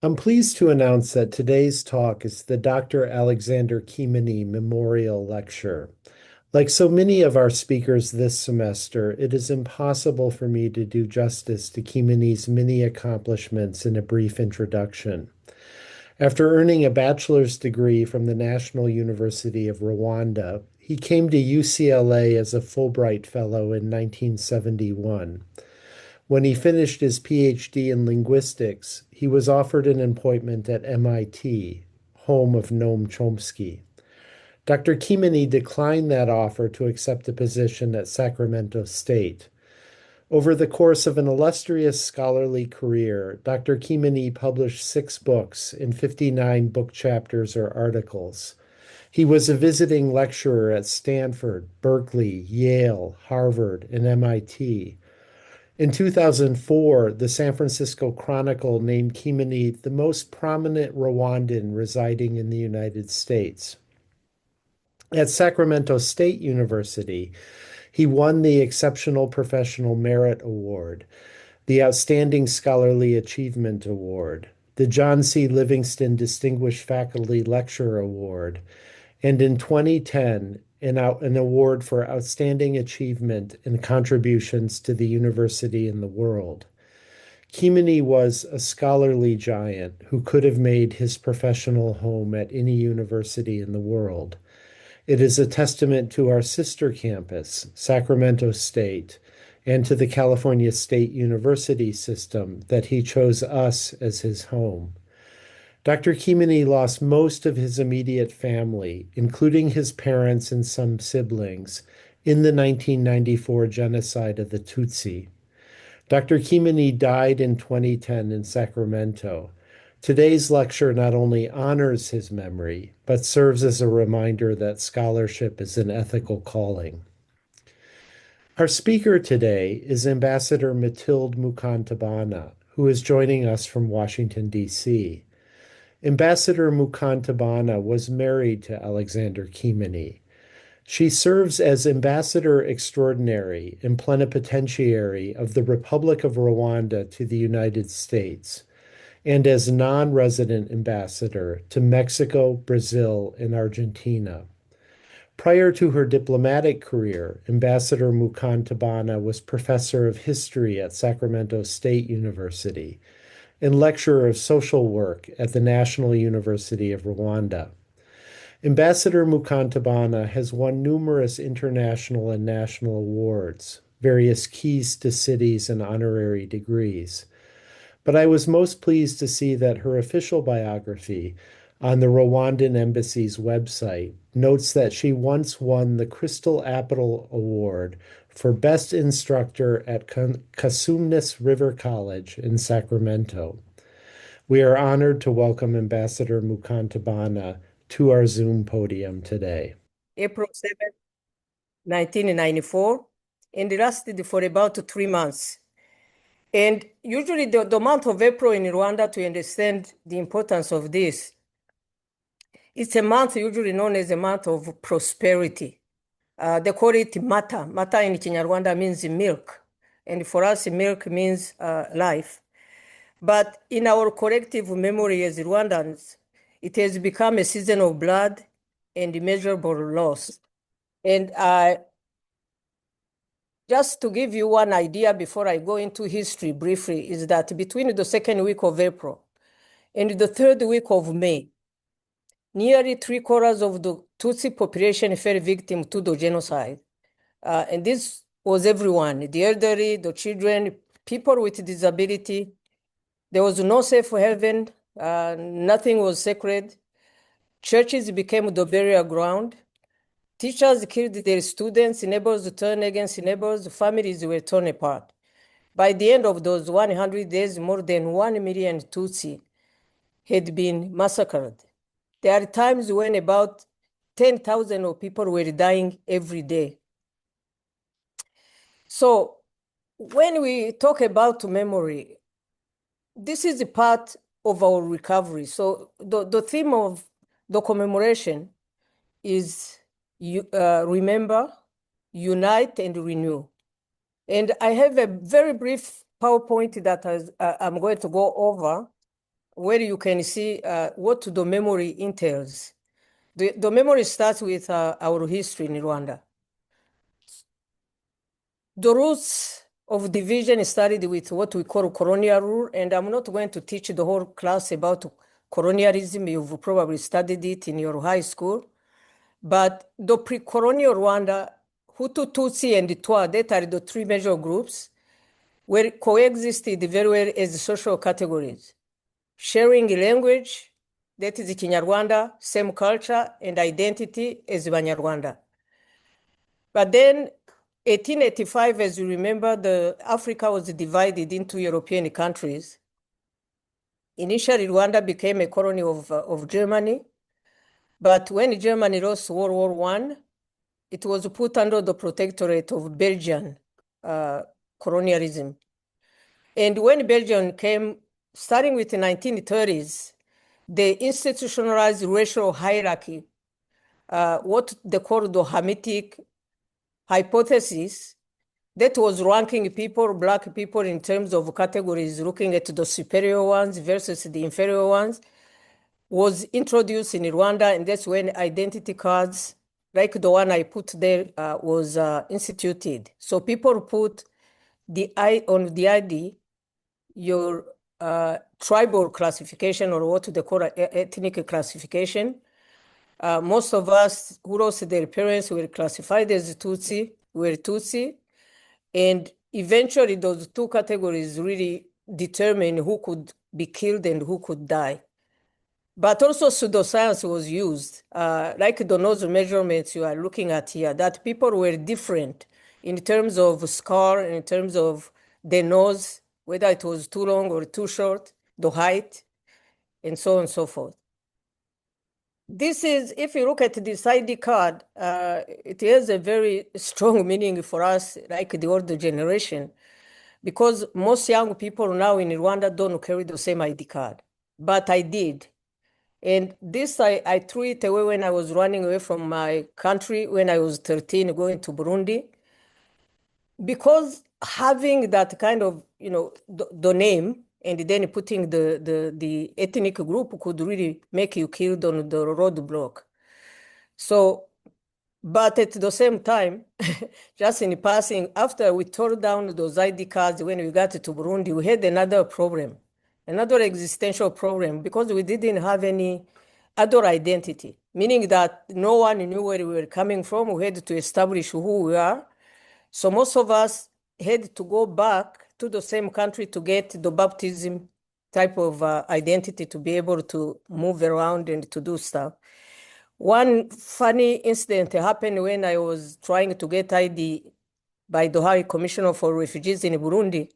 I'm pleased to announce that today's talk is the Dr. Alexander Kimenyi Memorial Lecture. Like so many of our speakers this semester, it is impossible for me to do justice to Kimenyi's many accomplishments in a brief introduction. After earning a bachelor's degree from the National University of Rwanda, he came to UCLA as a Fulbright Fellow in 1971. When he finished his PhD in linguistics, he was offered an appointment at MIT, home of Noam Chomsky. Dr. Kimenyi declined that offer to accept a position at Sacramento State. Over the course of an illustrious scholarly career, Dr. Kimenyi published 6 books in 59 book chapters or articles. He was a visiting lecturer at Stanford, Berkeley, Yale, Harvard, and MIT. In 2004, the San Francisco Chronicle named Kimenyi the most prominent Rwandan residing in the United States. At Sacramento State University, he won the Exceptional Professional Merit Award, the Outstanding Scholarly Achievement Award, the John C. Livingston Distinguished Faculty Lecturer Award, and in 2010, an award for outstanding achievement and contributions to the university and the world. Kimenyi was a scholarly giant who could have made his professional home at any university in the world. It is a testament to our sister campus, Sacramento State, and to the California State University system that he chose us as his home. Dr. Kimenyi lost most of his immediate family, including his parents and some siblings, in the 1994 genocide of the Tutsi. Dr. Kimenyi died in 2010 in Sacramento. Today's lecture not only honors his memory, but serves as a reminder that scholarship is an ethical calling. Our speaker today is Ambassador Mathilde Mukantabana, who is joining us from Washington, D.C. Ambassador Mukantabana was married to Alexander Kimenyi. She serves as Ambassador Extraordinary and Plenipotentiary of the Republic of Rwanda to the United States, and as non-resident ambassador to Mexico, Brazil, and Argentina. Prior to her diplomatic career, Ambassador Mukantabana was professor of history at Sacramento State University and lecturer of social work at the National University of Rwanda. Ambassador Mukantabana has won numerous international and national awards, various keys to cities, and honorary degrees. But I was most pleased to see that her official biography on the Rwandan Embassy's website notes that she once won the Crystal Apple Award for Best Instructor at Casumnes River College in Sacramento. We are honored to welcome Ambassador Mukantabana to our Zoom podium today. April 7, 1994, and it lasted for about 3 months. And usually the month of April in Rwanda, to understand the importance of this, it's a month usually known as a month of prosperity. They call it Mata. Mata in Kinyarwanda means milk. And for us, milk means life. But in our collective memory as Rwandans, it has become a season of blood and immeasurable loss. And just to give you one idea before I go into history briefly, is that between the second week of April and the third week of May, nearly 3/4 of the Tutsi population fell victim to the genocide. And this was everyone, the elderly, the children, people with disability. There was no safe haven, nothing was sacred. Churches became the burial ground. Teachers killed their students, neighbors turned against neighbors, families were torn apart. By the end of those 100 days, more than 1 million Tutsi had been massacred. There are times when about 10,000 of people were dying every day. So when we talk about memory, this is a part of our recovery. So the theme of the commemoration is remember, unite, and renew. And I have a very brief PowerPoint that I'm going to go over. where you can see what the memory entails. The memory starts with our history in Rwanda. The roots of division started with what we call colonial rule, and I'm not going to teach the whole class about colonialism. You've probably studied it in your high school. But the pre-colonial Rwanda, Hutu, Tutsi, and Twa, that are the three major groups, were coexisted very well as social categories, sharing language, that is Kinyarwanda, same culture and identity as Banyarwanda. But then 1885, as you remember, Africa was divided into European countries. Initially, Rwanda became a colony of Germany. But when Germany lost World War I, it was put under the protectorate of Belgian colonialism. And when Belgium came, starting with the 1930s, they institutionalized racial hierarchy, what they call the Hamitic hypothesis, that was ranking people, Black people, in terms of categories, looking at the superior ones versus the inferior ones, was introduced in Rwanda, and that's when identity cards, like the one I put there, was instituted. So people put on the ID your tribal classification, or what they call ethnic classification. Most of us who lost their parents were classified as Tutsi, were Tutsi, and eventually those two categories really determine who could be killed and who could die. But also pseudoscience was used, like the nose measurements you are looking at here, that people were different in terms of scar, in terms of the nose, whether it was too long or too short, the height, and so on and so forth. This is, if you look at this ID card, it has a very strong meaning for us, like the older generation, because most young people now in Rwanda don't carry the same ID card, but I did. And this, I threw it away when I was running away from my country when I was 13, going to Burundi. Because having that kind of, the name and then putting the ethnic group could really make you killed on the roadblock. So, but at the same time, just in passing, after we tore down those ID cards, when we got to Burundi, we had another problem, another existential problem, because we didn't have any other identity, meaning that no one knew where we were coming from. We had to establish who we are. So most of us had to go back to the same country to get the baptism type of identity to be able to move around and to do stuff. One funny incident happened when I was trying to get ID by the High Commissioner for Refugees in Burundi.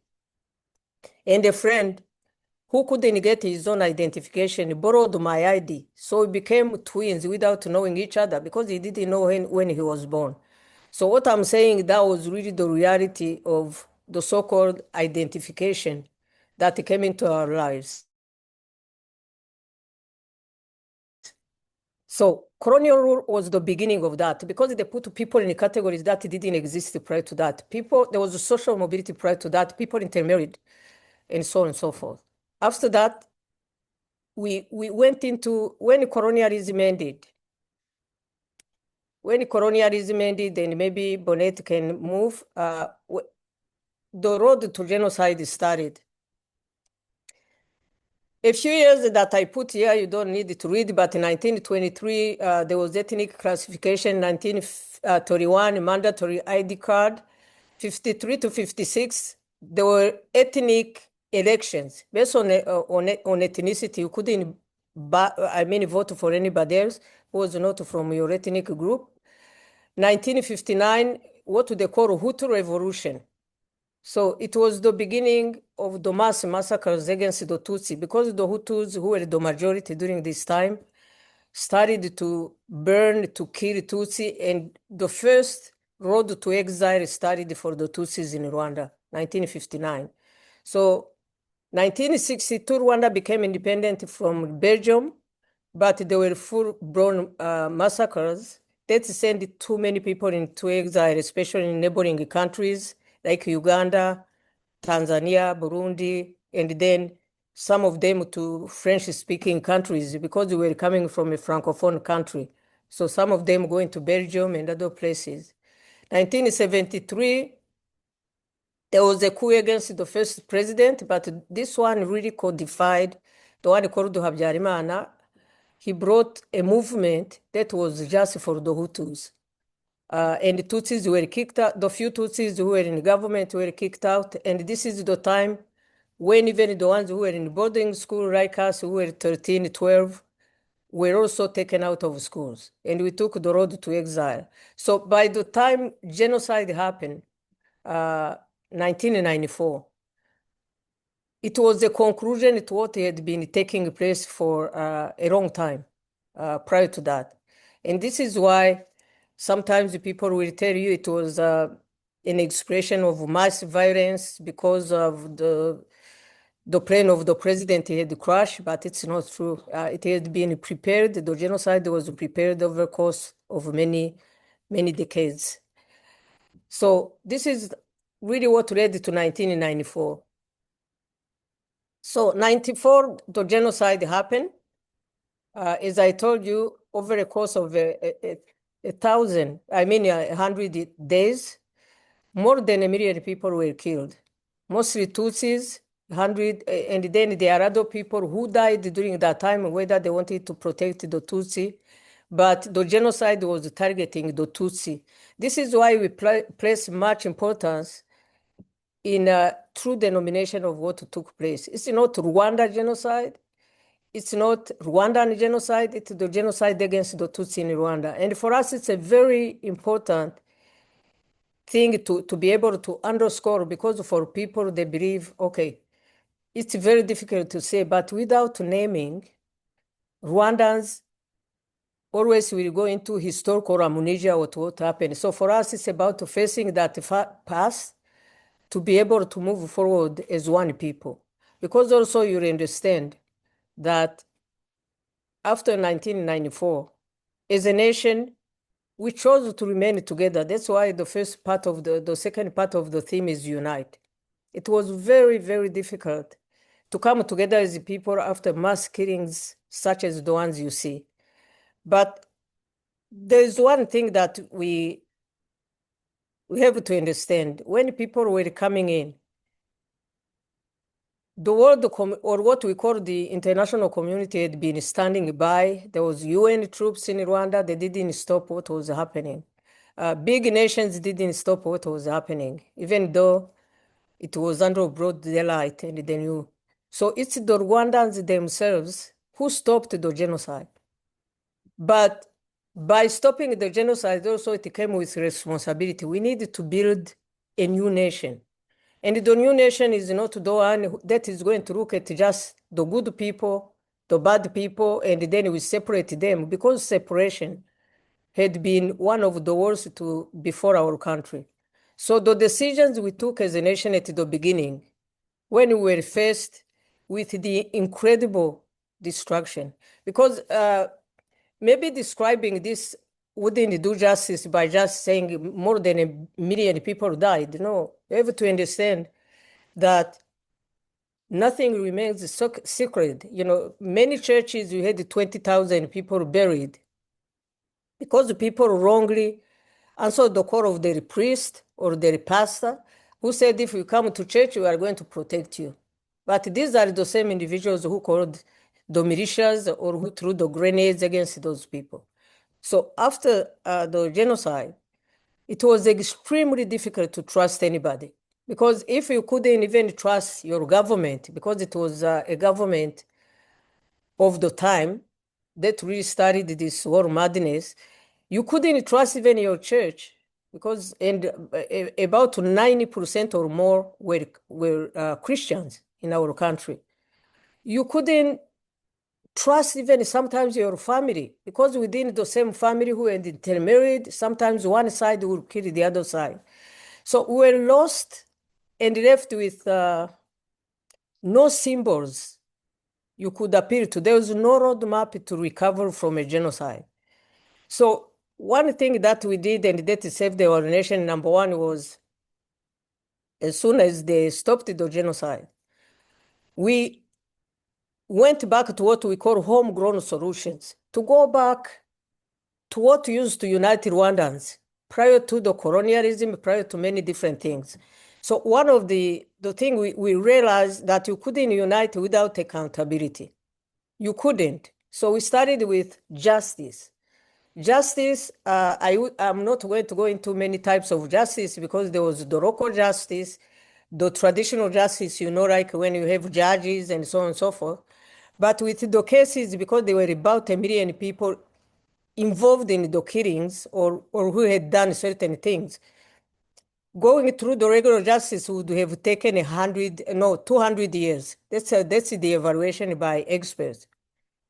And a friend who couldn't get his own identification borrowed my ID. So we became twins without knowing each other because he didn't know when he was born. So what I'm saying, that was really the reality of the so-called identification that came into our lives. So colonial rule was the beginning of that because they put people in categories that didn't exist prior to that. There was a social mobility prior to that, people intermarried, and so on and so forth. After that, we went into when colonialism ended. When colonialism ended, and maybe Bonnet can move, the road to genocide started. A few years that I put here, you don't need to read, but in 1923, there was ethnic classification, 1931, mandatory ID card, 53 to 56, there were ethnic elections. Based on ethnicity, you couldn't vote for anybody else who was not from your ethnic group. 1959, what they call Hutu Revolution. So it was the beginning of the mass massacres against the Tutsi because the Hutus, who were the majority during this time, started to burn, to kill Tutsi, and the first road to exile started for the Tutsis in Rwanda, 1959. So 1962, Rwanda became independent from Belgium, but there were full-blown massacres that sent too many people into exile, especially in neighboring countries like Uganda, Tanzania, Burundi, and then some of them to French-speaking countries because we were coming from a Francophone country. So some of them going to Belgium and other places. 1973, there was a coup against the first president, but this one really codified, the one called Habyarimana. He brought a movement that was just for the Hutus. And the Tutsis were kicked out. The few Tutsis who were in government were kicked out. And this is the time when even the ones who were in boarding school, like us, who were 13, 12, were also taken out of schools. And we took the road to exile. So by the time genocide happened, 1994, it was a conclusion to what had been taking place for a long time prior to that. And this is why sometimes people will tell you it was an expression of mass violence because of the plane of the president had crashed, but it's not true. It had been prepared. The genocide was prepared over the course of many, many decades. So this is really what led to 1994. So 94, the genocide happened. As I told you, over the course of 100 days, more than 1 million people were killed, mostly Tutsis, 100, and then there are other people who died during that time, whether they wanted to protect the Tutsi, but the genocide was targeting the Tutsi. This is why we place much importance in a true denomination of what took place. It's not Rwanda genocide. It's not Rwandan genocide. It's the genocide against the Tutsi in Rwanda. And for us, it's a very important thing to be able to underscore, because for people, they believe, okay, it's very difficult to say, but without naming, Rwandans always will go into historical amnesia of what happened. So for us, it's about facing that past to be able to move forward as one people. Because also you understand that after 1994, as a nation, we chose to remain together. That's why the second part of the theme is unite. It was very, very difficult to come together as a people after mass killings such as the ones you see. But there's one thing that we have to understand. When people were coming in, the world, or what we call the international community, had been standing by. There was UN troops in Rwanda. They didn't stop what was happening. Big nations didn't stop what was happening, even though it was under broad daylight and they knew. So it's the Rwandans themselves who stopped the genocide. But by stopping the genocide, also it came with responsibility. We need to build a new nation. And the new nation is not the one that is going to look at just the good people, the bad people, and then we separate them, because separation had been one of the worst before our country. So the decisions we took as a nation at the beginning, when we were faced with the incredible destruction, because maybe describing this wouldn't do justice by just saying more than 1 million people died. No, you have to understand that nothing remains secret. Many churches, you had 20,000 people buried because the people wrongly answered the call of their priest or their pastor, who said, if you come to church, we are going to protect you. But these are the same individuals who called the militias or who threw the grenades against those people. So after the genocide, it was extremely difficult to trust anybody, because if you couldn't even trust your government, because it was a government of the time that really started this war madness, you couldn't trust even your church, because about 90% or more were Christians in our country. You couldn't trust even sometimes your family, because within the same family who had intermarried, sometimes one side will kill the other side. So we were lost and left with no symbols you could appeal to. There was no roadmap to recover from a genocide. So one thing that we did, and that saved our nation, number one, was as soon as they stopped the genocide, we went back to what we call homegrown solutions, to go back to what used to unite Rwandans prior to the colonialism, prior to many different things. So one of the thing we realized that you couldn't unite without accountability. You couldn't. So we started with justice. Justice, I'm not going to go into many types of justice because there was the local justice, the traditional justice, like when you have judges and so on and so forth. But with the cases, because there were about 1 million people involved in the killings or who had done certain things, going through the regular justice would have taken 200 years. That's the evaluation by experts.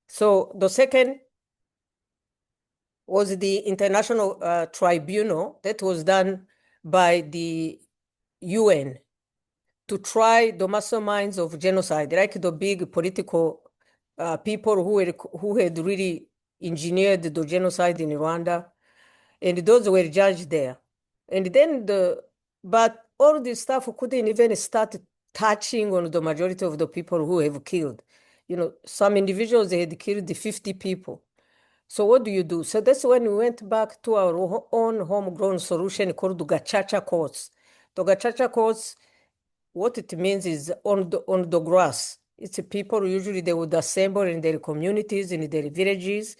So the second was the international tribunal that was done by the UN to try the masterminds of genocide, like the big political people who had really engineered the genocide in Rwanda, and those were judged there. And then but all this stuff couldn't even start touching on the majority of the people who have killed. Some individuals, they had killed 50 people. So what do you do? So that's when we went back to our own homegrown solution called the Gachacha courts. The Gachacha courts, what it means is on the grass. It's people, usually they would assemble in their communities, in their villages,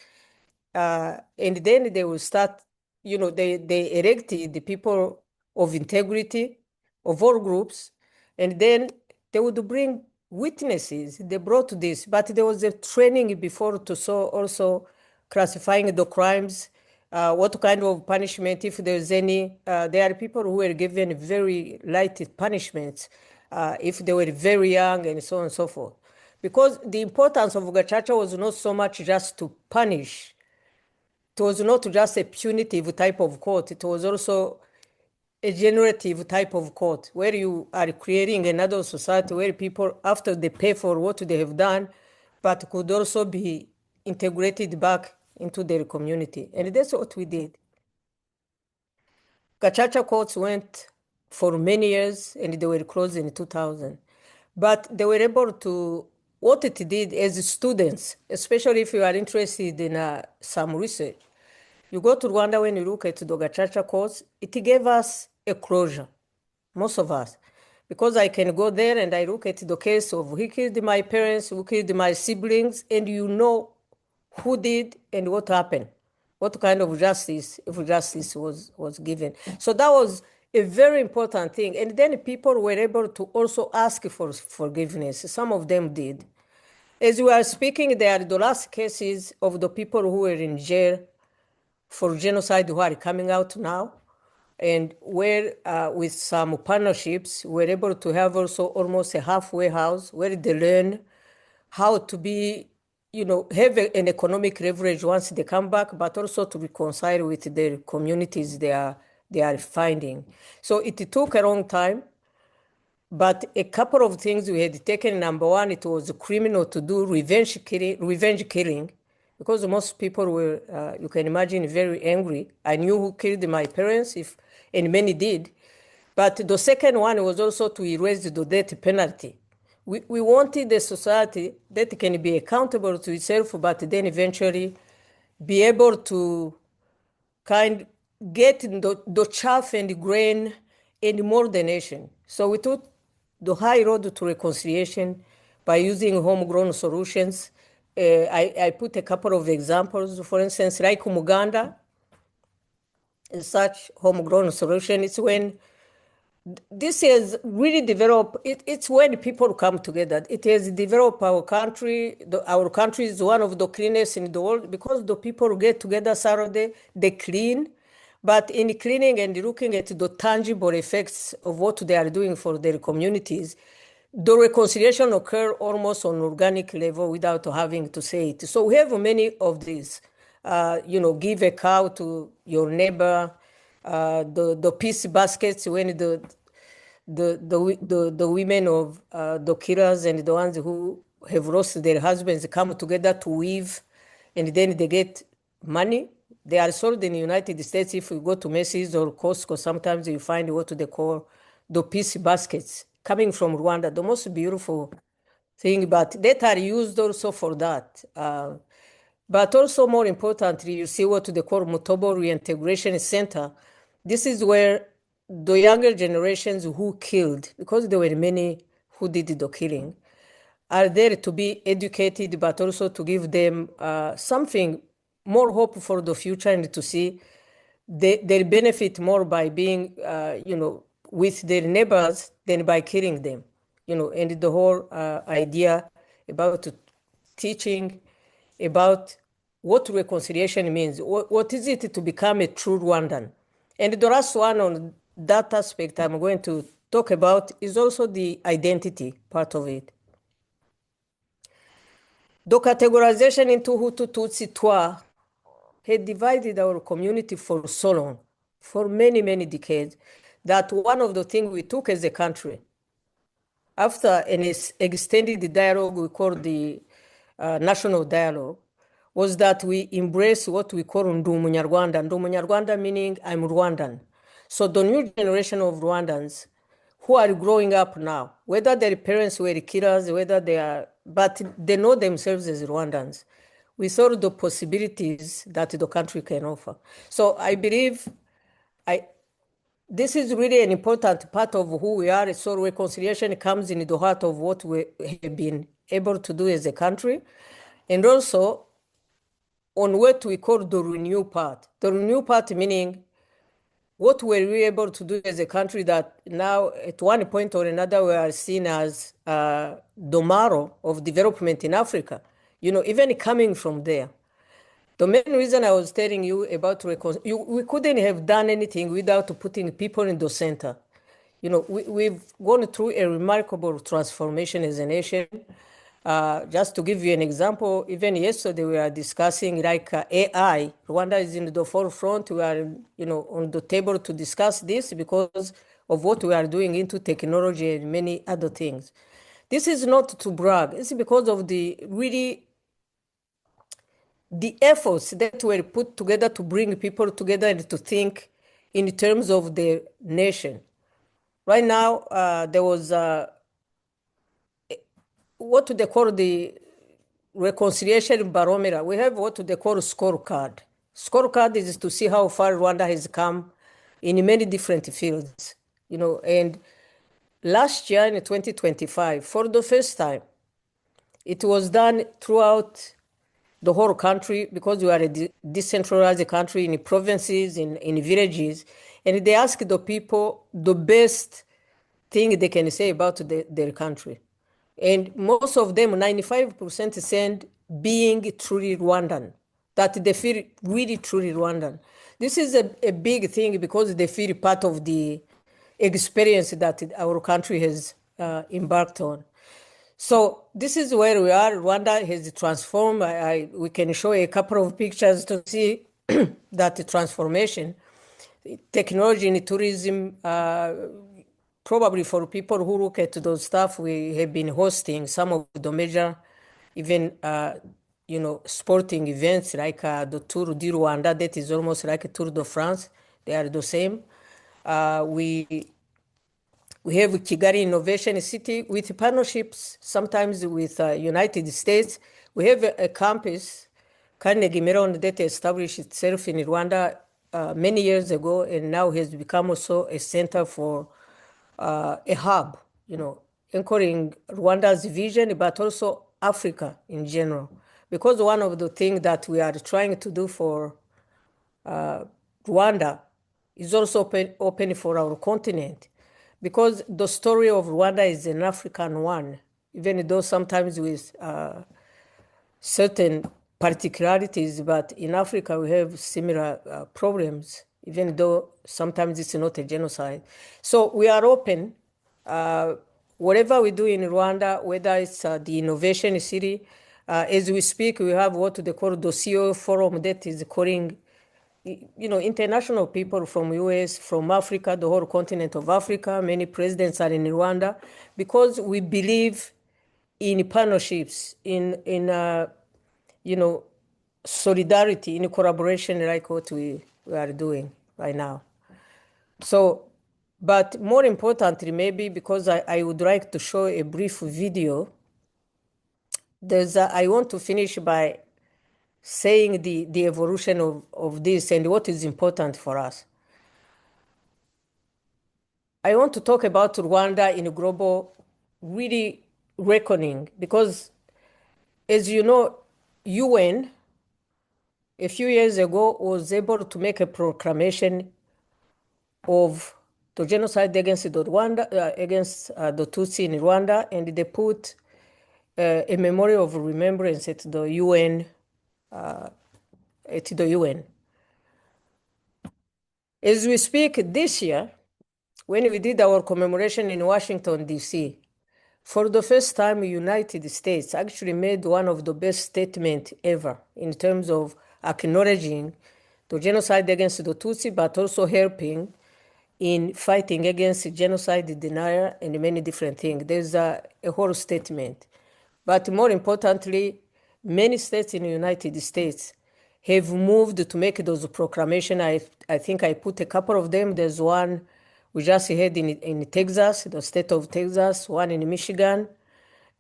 and then they will start, they elected the people of integrity of all groups, and then they would bring witnesses. They brought this, but there was a training before to also classifying the crimes, what kind of punishment, if there's any. There are people who were given very light punishments if they were very young and so on and so forth. Because the importance of Gachacha was not so much just to punish. It was not just a punitive type of court. It was also a generative type of court where you are creating another society where people, after they pay for what they have done, but could also be integrated back into their community. And that's what we did. Gachacha courts went for many years and they were closed in 2000. But they were able to, what it did as students, especially if you are interested in some research, you go to Rwanda, when you look at the Gachacha courts, it gave us a closure, most of us. Because I can go there and I look at the case of who killed my parents, who killed my siblings, and you know who did and what happened, what kind of justice, if justice was given. So that was a very important thing. And then people were able to also ask for forgiveness. Some of them did. As we are speaking, there are the last cases of the people who were in jail for genocide who are coming out now. And where with some partnerships, we're able to have also almost a halfway house where they learn how to be, have an economic leverage once they come back, but also to reconcile with their communities they are finding. So it took a long time, but a couple of things we had taken. Number one, it was criminal to do revenge killing, because most people were, you can imagine, very angry. I knew who killed my parents, and many did. But the second one was also to erase the death penalty. We wanted a society that can be accountable to itself, but then eventually be able to get the chaff and grain and more the nation. So we took the high road to reconciliation by using homegrown solutions. I put a couple of examples. For instance, like Muganda, such homegrown solution, it's when this has really developed, it's when people come together. It has developed our country. Our country is one of the cleanest in the world because the people get together Saturday, they clean. But in cleaning and looking at the tangible effects of what they are doing for their communities, the reconciliation occur almost on organic level without having to say it. So we have many of these. Give a cow to your neighbor. The peace baskets when the women of the killers and the ones who have lost their husbands come together to weave, and then they get money. They are sold in the United States. If you go to Macy's or Costco, sometimes you find what they call the peace baskets coming from Rwanda, the most beautiful thing, but data are used also for that. But also more importantly, you see what they call Mutobo Reintegration Center. This is where the younger generations who killed, because there were many who did the killing, are there to be educated, but also to give them something more hope for the future and to see they benefit more by being, with their neighbors than by killing them. And the whole idea about teaching about what reconciliation means. What is it to become a true Rwandan? And the last one on that aspect I'm going to talk about is also the identity part of it. The categorization into Hutu, Tutsi, Twa had divided our community for so long, for many, many decades, that one of the things we took as a country, after an extended dialogue we call the national dialogue, was that we embrace what we call Ndu Munyarwanda. Ndu Munyarwanda meaning I'm Rwandan. So the new generation of Rwandans who are growing up now, whether their parents were killers, whether they are, but they know themselves as Rwandans. We saw the possibilities that the country can offer. So I believe this is really an important part of who we are. So reconciliation comes in the heart of what we have been able to do as a country. And also on what we call the renew part. The renew part meaning what were we able to do as a country that now at one point or another we are seen as the marrow of development in Africa, even coming from there. The main reason I was telling you about we couldn't have done anything without putting people in the center. We've gone through a remarkable transformation as a nation. Just to give you an example, even yesterday we are discussing like AI. Rwanda is in the forefront. We are, on the table to discuss this because of what we are doing into technology and many other things. This is not to brag. It's because of the efforts that were put together to bring people together and to think in terms of the nation. Right now, there was what they call the reconciliation barometer. We have what they call scorecard. Scorecard is to see how far Rwanda has come in many different fields, and last year in 2025, for the first time, it was done throughout the whole country because we are a decentralized country in provinces, in villages, and they ask the people the best thing they can say about their country. And most of them, 95%, said being truly Rwandan, that they feel really truly Rwandan. This is a big thing because they feel part of the experience that our country has embarked on. So this is where we are. Rwanda has transformed. We can show a couple of pictures to see that transformation. Technology in tourism, probably for people who look at those stuff, we have been hosting some of the major, even sporting events like the Tour du Rwanda. That is almost like a Tour de France. They are the same. We have Kigali Innovation City with partnerships, sometimes with United States. We have a campus, Carnegie Mellon, that established itself in Rwanda many years ago, and now has become also a center for a hub, anchoring Rwanda's vision, but also Africa in general. Because one of the things that we are trying to do for Rwanda is also open for our continent. Because the story of Rwanda is an African one, even though sometimes with certain particularities, but in Africa we have similar problems, even though sometimes it's not a genocide. So we are open. Whatever we do in Rwanda, whether it's the Innovation City, as we speak, we have what they call the CEO Forum that is calling international people from US, from Africa, the whole continent of Africa. Many presidents are in Rwanda because we believe in partnerships, in solidarity, in collaboration, like what we are doing right now. So, but more importantly, maybe because I would like to show a brief video I want to finish by saying the evolution of this and what is important for us. I want to talk about Rwanda in a global really reckoning because, as you know, UN a few years ago was able to make a proclamation of the genocide against the Rwanda, against the Tutsi in Rwanda, and they put a memorial of remembrance at the UN. As we speak this year, when we did our commemoration in Washington, D.C., for the first time, the United States actually made one of the best statements ever in terms of acknowledging the genocide against the Tutsi, but also helping in fighting against genocide denial and many different things. There's a whole statement. But more importantly, many states in the United States have moved to make those proclamations. I think I put a couple of them. There's one we just had in Texas, the state of Texas, one in Michigan,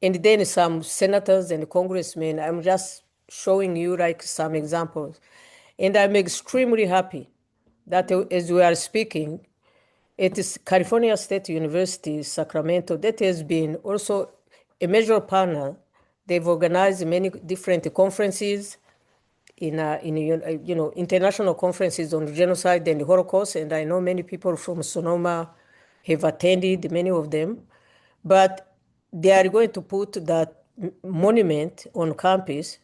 and then some senators and congressmen. I'm just showing you like some examples. And I'm extremely happy that as we are speaking, it is California State University, Sacramento, that has been also a major partner. They've organized many different conferences in international conferences on genocide and the Holocaust, and I know many people from Sonoma have attended, many of them. But they are going to put that monument on campus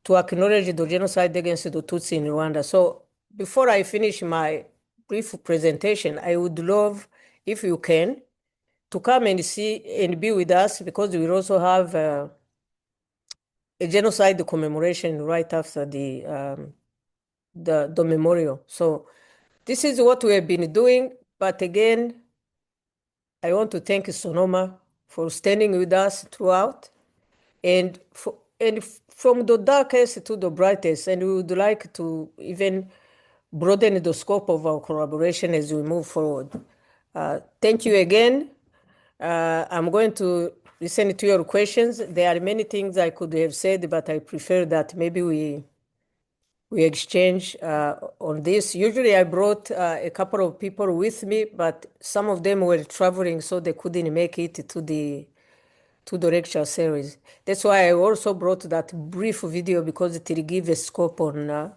to acknowledge the genocide against the Tutsi in Rwanda. So before I finish my brief presentation, I would love, if you can, to come and see and be with us, because we also have a genocide commemoration right after the memorial. So this is what we have been doing. But again, I want to thank Sonoma for standing with us throughout, and from the darkest to the brightest. And we would like to even broaden the scope of our collaboration as we move forward. Thank you again. I'm going to listen to your questions. There are many things I could have said, but I prefer that maybe we exchange on this. Usually I brought a couple of people with me, but some of them were traveling, so they couldn't make it to the lecture series. That's why I also brought that brief video, because it will give a scope on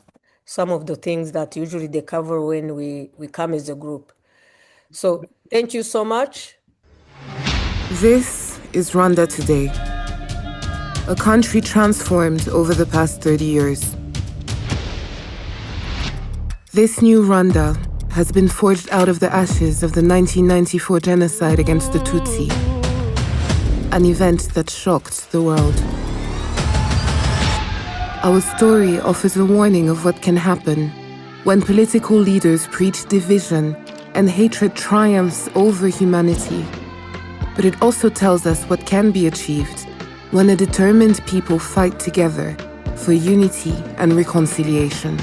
some of the things that usually they cover when we come as a group. So thank you so much. This is Rwanda today, a country transformed over the past 30 years. This new Rwanda has been forged out of the ashes of the 1994 genocide against the Tutsi, an event that shocked the world. Our story offers a warning of what can happen when political leaders preach division and hatred triumphs over humanity. But it also tells us what can be achieved when a determined people fight together for unity and reconciliation.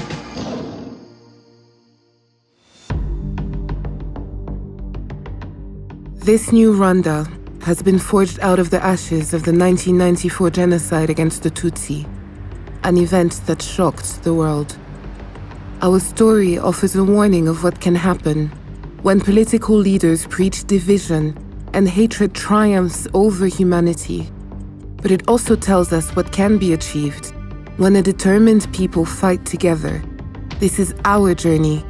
This new Rwanda has been forged out of the ashes of the 1994 genocide against the Tutsi, an event that shocked the world. Our story offers a warning of what can happen when political leaders preach division and hatred triumphs over humanity. But it also tells us what can be achieved when a determined people fight together. This is our journey,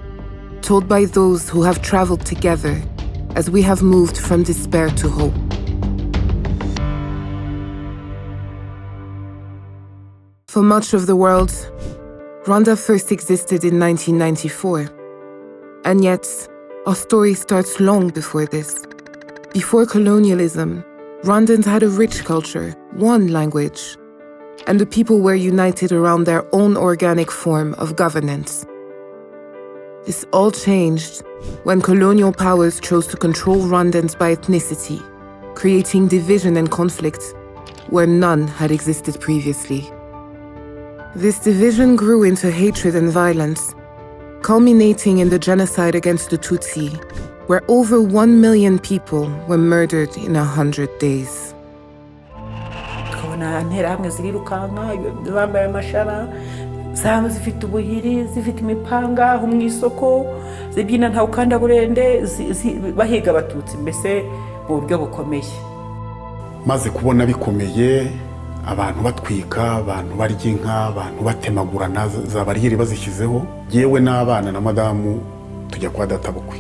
told by those who have traveled together as we have moved from despair to hope. For much of the world, Rwanda first existed in 1994. And yet, our story starts long before this. Before colonialism, Rwandans had a rich culture, one language, and the people were united around their own organic form of governance. This all changed when colonial powers chose to control Rwandans by ethnicity, creating division and conflict where none had existed previously. This division grew into hatred and violence, culminating in the genocide against the Tutsi, where over 1 million people were murdered in 100 days. ukabona interahamwe zirirukanka zambaye amashara zaba zifite ubuhiri zifite imipanga aho mu isoko zibyina nta ukanda burende bahiga abatutsi mbese mu buryo bukomeye. Maze kubona bikomeye abantu batwika abantu barya inka abantu batemagurana za bariyeri bazishyizeho yewe n'abana na madamu tujya kwa databukwe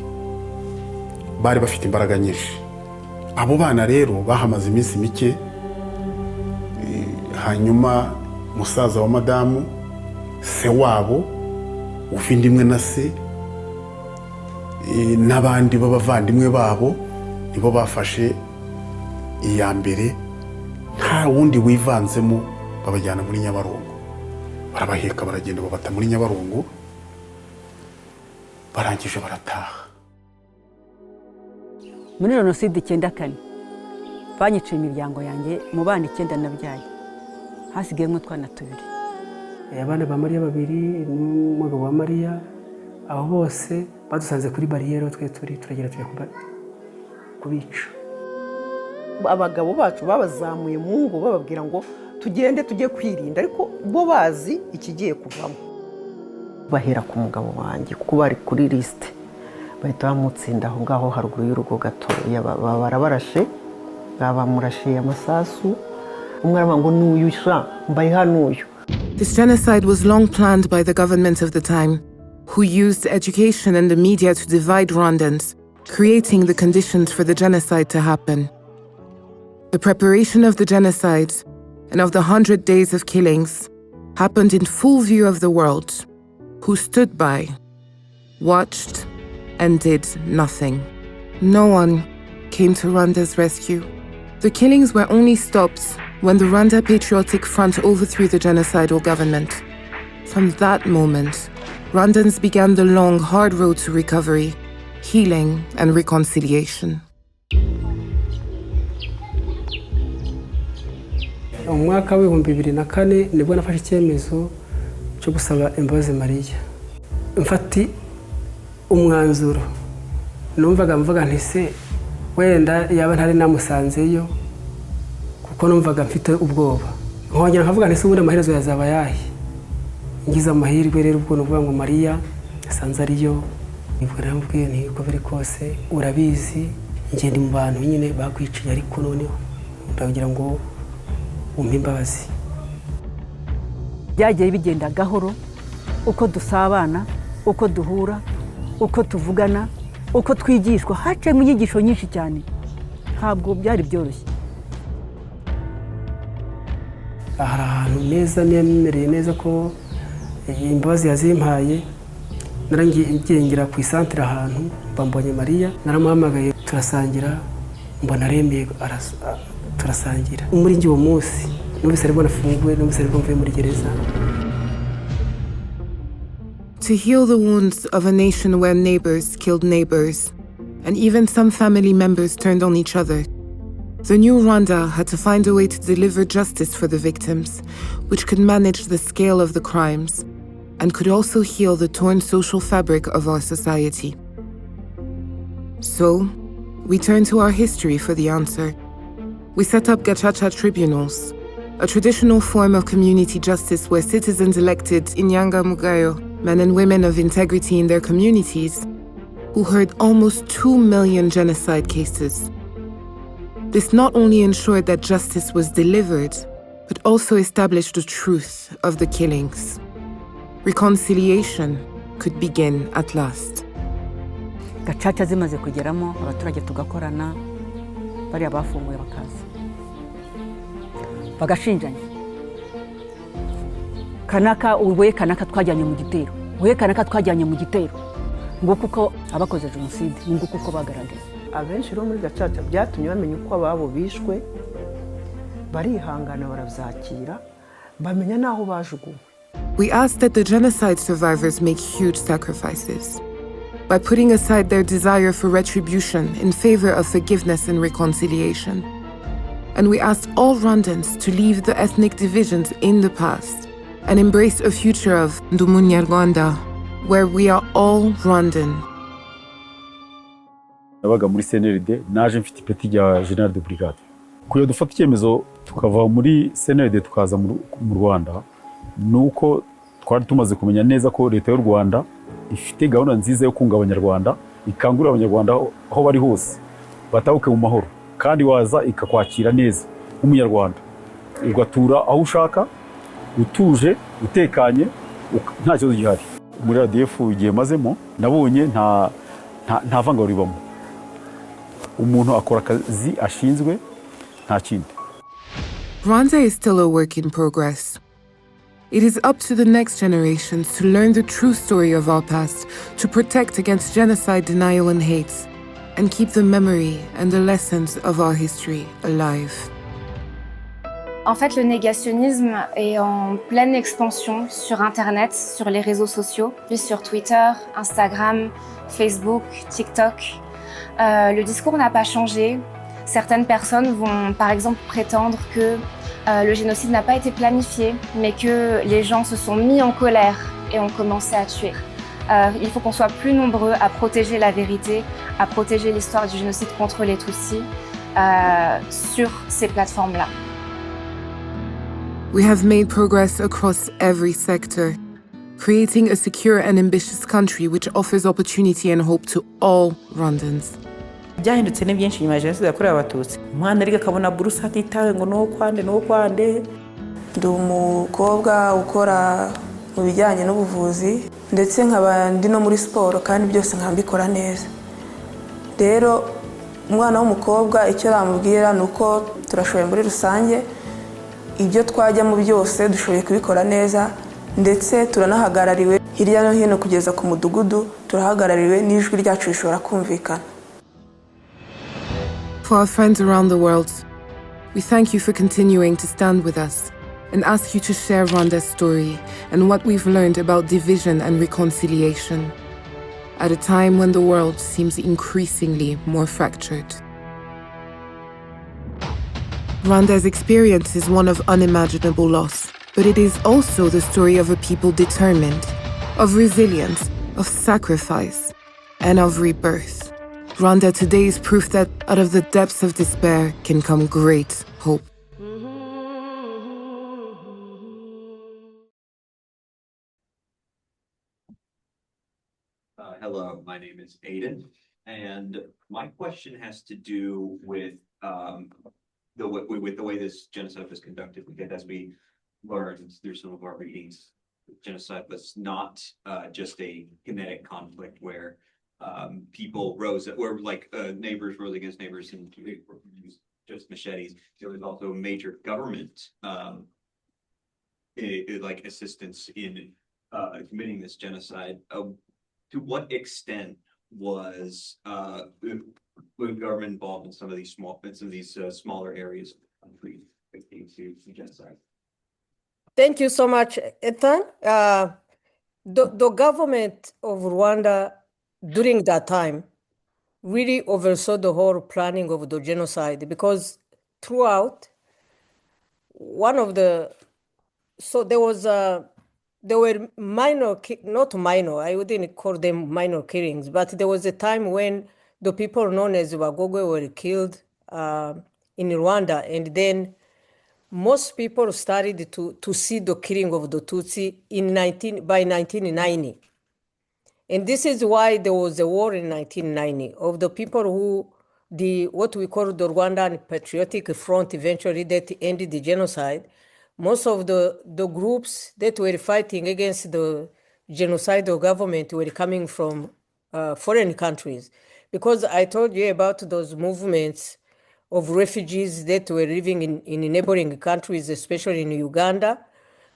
bari bafite imbaraga nyinshi. Abo bana rero bahamaze iminsi mike hanyuma musaza wa madamu se wabo uvindimwe na se n'abandi b'abavandimwe babo nibo bafashe iya mbere nta wundi wivanzemo babajyana muri Nyabarongo barabaheka baragenda babata muri Nyabarongo barangije barataha. Muri Genocide 94 banyiciye imiryango yanjye mu bana 9 nabyaye hasigayemo twana tubiri. Abana ba Mariya babiri n'umugabo wa Mariya aho bose badusanze kuri bariyeri twe turagera kubica. Abagabo bacu babazamuye mu ngo bababwira ngo tugende tujye kwirinda ariko bo bazi ikigiye kuvamo. Bahera ku mugabo wanjye kuko bari kuri liste bahita bamutsinda aho ngaho haruguru y'urugo gato barabarashe babamurashe amasasu umwe aravuga ngo nuyusha mbaye hanuyu. This genocide was long planned by the government of the time, who used education and the media to divide Rwandans, creating the conditions for the genocide to happen. The preparation of the genocide and of the 100 days of killings happened in full view of the world, who stood by, watched, and did nothing. No one came to Rwanda's rescue. The killings were only stopped when the Rwanda Patriotic Front overthrew the genocidal government. From that moment, Rwandans began the long, hard road to recovery, healing, and reconciliation. Mu mwaka wa 2004 nibwo nafashe icyemezo cyo gusaba imbabazi Mariya. Mfati umwanzuro numvaga mvuga nti se wenda yaba ntari namusanzeyo kuko numvaga mfite ubwoba. Nkongera nkavuga nti se ubundi amaherezo yazaba yahi. Ngize amahirwe rero ubwo nuvuga ngo Mariya asanze ariyo. Nibwo namubwiye nti uko biri kose urabizi ngiye ndi mu bantu nyine bakwiciye ariko noneho ndagira ngo umimbabazi. Byagiye bigenda gahoro uko dusabana uko duhura uko tuvugana uko twigishwa hace mu nyigisho nyinshi cyane ntabwo byari byoroshye. Hari ahantu neza nemereye neza ko imbabazi yazimpaye narangiye ngira ku isantere ahantu mbambonye Mariya naramuhamagaye turasangira mbona aremeye turasangira muri ngiye uwo munsi numvise aribwo nafunguwe numvise aribwo mvuye muri gereza. To heal the wounds of a nation where neighbors killed neighbors, and even some family members turned on each other, the new Rwanda had to find a way to deliver justice for the victims, which could manage the scale of the crimes, and could also heal the torn social fabric of our society. So, we turned to our history for the answer. We set up Gacaca tribunals, a traditional form of community justice where citizens elected Inyanga Mugayo, men and women of integrity in their communities, who heard almost 2 million genocide cases. This not only ensured that justice was delivered, but also established the truth of the killings. Reconciliation could begin at last. Gacaca zimaze kugeramo abaturage tugakorana bari bafunguye bakaza bagashinjanya kanaka uwe kanaka twajyanye mu gitero we kanaka twajyanye mu gitero ngo kuko abakoze genocide ngo kuko bagaragaye. Abenshi ro muri Gacaca byatumye bamenya uko ababo bishwe barihangana baravyakira bamenya naho bajuguwe. We asked that the genocide survivors make huge sacrifices by putting aside their desire for retribution in favor of forgiveness and reconciliation. And we asked all Rwandans to leave the ethnic divisions in the past and embrace a future of Ndumunyarwanda, where we are all Rwandan. Nabaga muri CNRD naje mfite ipeti rya General de Brigade kuyo dufata icyemezo tukava muri CNLD tukaza mu Rwanda nuko twari tumaze kumenya neza ko leta y'u Rwanda ifite gahunda nziza yo kunga abanyarwanda, ikangurira abanyarwanda aho bari hose batahuke mu mahoro, kandi waza ikakwakira neza nk'umunyarwanda, ugatura aho ushaka utuje utekanye nta kibazo gihari. Muri RDF igihe mazemo nabonye nta vangura ribamo, umuntu akora akazi ashinzwe nta kindi. Rwanda is still a work in progress. It is up to the next generations to learn the true story of our past, to protect against genocide, denial and hate, and keep the memory and the lessons of our history alive. En fait, le négationnisme est en pleine expansion sur Internet, sur les réseaux sociaux, puis sur Twitter, Instagram, Facebook, TikTok. Le discours n'a pas changé. Certaines personnes vont par exemple prétendre que le génocide n'a pas été planifié, mais que les gens se sont mis en colère et ont commencé à tuer. Il faut qu'on soit plus nombreux à protéger la vérité, à protéger l'histoire du génocide contre les Tutsis sur ces plateformes-là. We have made progress across every sector, creating a secure and ambitious country which offers opportunity and hope to all Rwandans. byahindutse ni byinshi nyuma ya jenoside yakorewe abatutsi. Umwana ariga akabona buruse atitawe ngo n'uwo kwande. Ndi umukobwa ukora mu bijyanye n'ubuvuzi ndetse nkaba ndi no muri siporo kandi byose nkambikora neza. Rero umwana w'umukobwa icyo bamubwira ni uko turashoboye muri rusange, ibyo twajyamo byose dushoboye kubikora neza, ndetse turanahagarariwe hirya no hino kugeza ku mudugudu, turahagarariwe n'ijwi ryacu rishobora kumvikana. For our friends around the world, we thank you for continuing to stand with us and ask you to share Rwanda's story and what we've learned about division and reconciliation at a time when the world seems increasingly more fractured. Rwanda's experience is one of unimaginable loss, but it is also the story of a people determined, of resilience, of sacrifice, and of rebirth. Rwanda today is proof that out of the depths of despair can come great hope. Hello, my name is Aiden, and my question has to do with the way this genocide was conducted. Because as we learned through some of our readings, genocide was not just a kinetic conflict where people rose, or like neighbors rose against neighbors and used just machetes. There was also major government like assistance in committing this genocide. To what extent was the government involved in some of these smaller areas of the country relating to genocide? Thank you so much, Ethan. The government of Rwanda during that time really oversaw the whole planning of the genocide, because throughout there were not minor, I wouldn't call them minor killings, but there was a time when the people known as Bagogwe were killed in Rwanda, and then most people started to see the killing of the Tutsi by 1990. And this is why there was a war in 1990 of the people what we call the Rwandan Patriotic Front, eventually that ended the genocide. Most of the groups that were fighting against the genocidal government were coming from foreign countries, because I told you about those movements of refugees that were living in neighboring countries, especially in Uganda.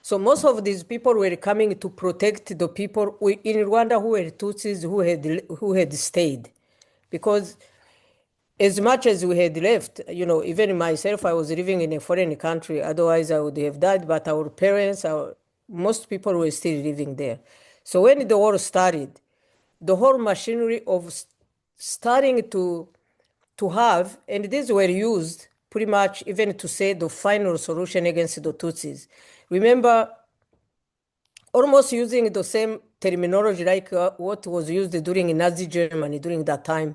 So most of these people were coming to protect the people in Rwanda who were Tutsis who had stayed, because as much as we had left, even myself, I was living in a foreign country. Otherwise, I would have died. But our parents, most people were still living there. So when the war started, the whole machinery of starting to have, and these were used pretty much even to say the final solution against the Tutsis. Remember, almost using the same terminology like what was used during Nazi Germany during that time,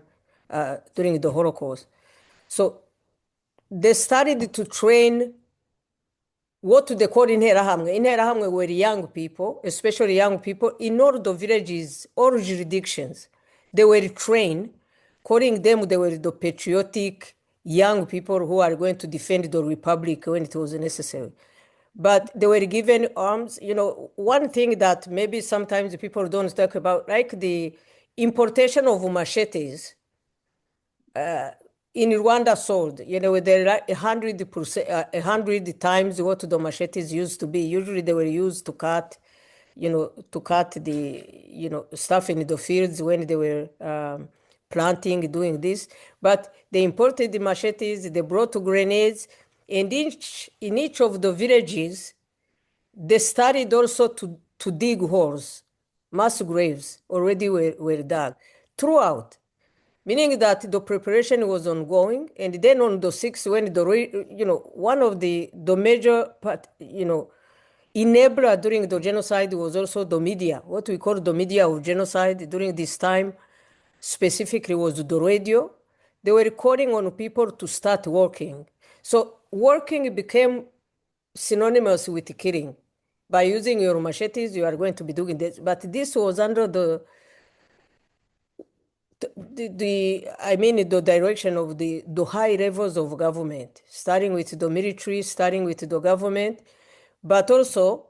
during the Holocaust. So they started to train what they call interahamwe. Interahamwe were young people, especially young people in all the villages or jurisdictions. They were trained, calling them, they were the patriotic young people who are going to defend the republic when it was necessary. But they were given arms. You know, one thing that maybe sometimes people don't talk about, like the importation of machetes in Rwanda sold. You know, they're like 100%, 100 times what the machetes used to be. Usually they were used to cut, you know, to cut the, you know, stuff in the fields when they were planting, doing this. But they imported the machetes, they brought grenades, and in each of the villages, they started also to dig holes. Mass graves already were dug throughout, meaning that the preparation was ongoing. And then on the 6th, when you know, one of the major part, you know, enabler during the genocide was also the media. What we call the media of genocide during this time specifically was the radio. They were calling on people to start working. So working became synonymous with killing. By using your machetes, you are going to be doing this. But this was under the direction of the high levels of government, starting with the military, starting with the government. But also,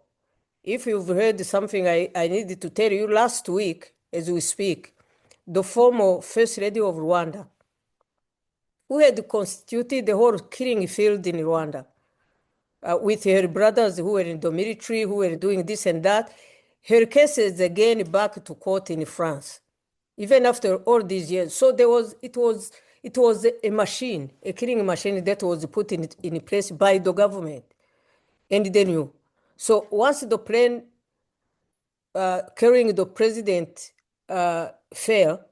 if you've heard something I needed to tell you, last week, as we speak, the former First Lady of Rwanda, who had constituted the whole killing field in Rwanda, with her brothers who were in the military, who were doing this and that, her case is again back to court in France, even after all these years. So it was a machine, a killing machine that was put in place by the government, and they knew. So once the plane carrying the president fell,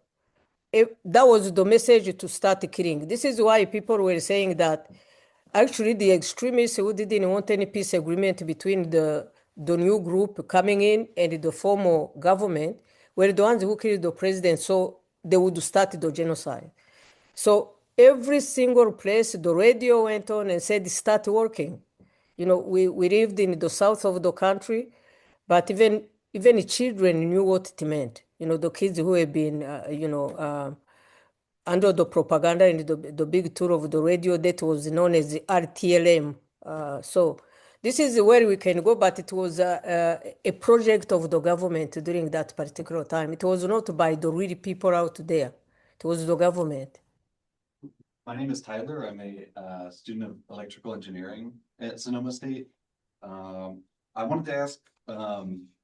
that was the message to start killing. This is why people were saying that actually the extremists who didn't want any peace agreement between the new group coming in and the former government were the ones who killed the president, so they would start the genocide. So every single place, the radio went on and said, start working. You know, we lived in the south of the country, but even children knew what it meant. You know, the kids who have been, under the propaganda and the big tour of the radio that was known as the RTLM. So this is where we can go, but it was a project of the government during that particular time. It was not by the real people out there. It was the government. My name is Tyler. I'm a student of electrical engineering at Sonoma State. I wanted to ask,